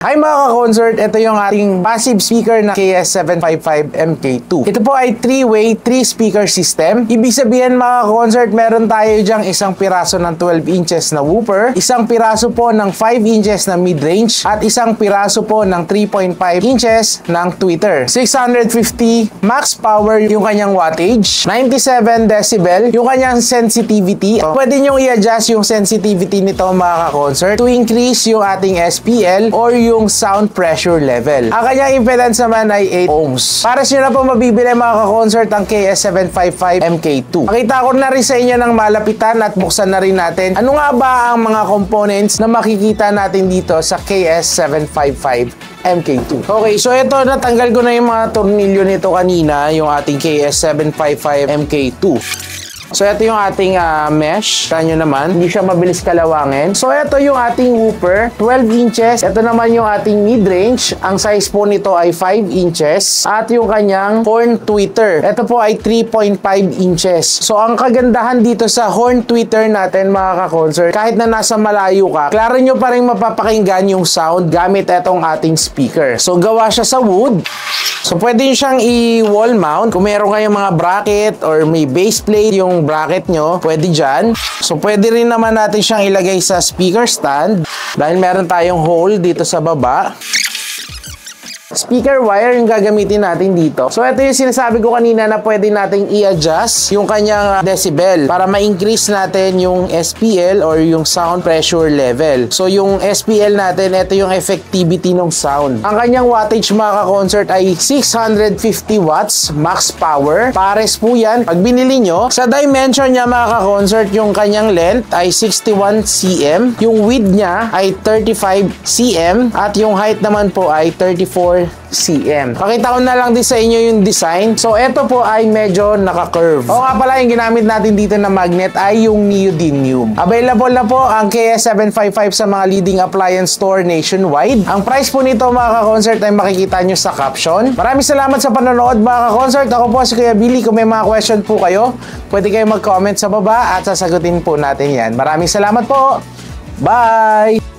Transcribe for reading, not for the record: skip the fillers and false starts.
Hi mga ka-concert, ito yung ating passive speaker na KS755 MK2. Ito po ay 3-way, 3-speaker system. Ibig sabihin mga ka-concert, meron tayo dyang isang piraso ng 12 inches na woofer, isang piraso po ng 5 inches na mid-range, at isang piraso po ng 3.5 inches ng tweeter. 650 max power yung kanyang wattage, 97 decibel yung kanyang sensitivity. Pwede nyo i-adjust yung sensitivity nito mga ka-concert to increase yung ating SPL or yung sound pressure level. Ang kanyang impedance naman ay 8 ohms. Para nyo na po mabibili mga ka-concert ang KS755 MK2. Pakita ko na rin sa inyo ng malapitan at buksan na rin natin ano nga ba ang mga components na makikita natin dito sa KS755 MK2. Okay, so ito, natanggal ko na yung mga tornilyo nito kanina, yung ating KS755 MK2. So, ito yung ating mesh. Kita nyo naman, hindi siya mabilis kalawangin. So, ito yung ating woofer, 12 inches. Ito naman yung ating mid-range. Ang size po nito ay 5 inches. At yung kanyang horn tweeter. Ito po ay 3.5 inches. So, ang kagandahan dito sa horn tweeter natin, mga ka-concert, kahit na nasa malayo ka, klaro nyo pa rin mapapakinggan yung sound gamit itong ating speaker. So, gawa siya sa wood. So, pwede nyo siyang i-wall mount. Kung meron kayong mga bracket or may base plate yung bracket nyo, pwede dyan. So, pwede rin naman natin siyang ilagay sa speaker stand dahil meron tayong hole dito sa baba. Speaker wire yung gagamitin natin dito. So, ito yung sinasabi ko kanina na pwede nating i-adjust yung kanyang decibel para ma-increase natin yung SPL or yung sound pressure level. So, yung SPL natin, ito yung effectivity ng sound. Ang kanyang wattage mga ka-concert ay 650 watts max power. Pares po yan. Pag binili nyo, sa dimension niya mga ka-concert, yung kanyang length ay 61 cm. Yung width niya ay 35 cm. At yung height naman po ay 34 cm. Pakita ko na lang din sa inyo yung design. So, ito po ay medyo naka-curve. O nga pala, yung ginamit natin dito na magnet ay yung neodymium. Available na po ang KS755 sa mga leading appliance store nationwide. Ang price po nito mga ka-concert ay makikita nyo sa caption. Maraming salamat sa panonood mga ka-concert. Ako po si Kuya Billy. Kung may mga question po kayo, pwede kayo mag-comment sa baba at sasagutin po natin yan. Maraming salamat po. Bye!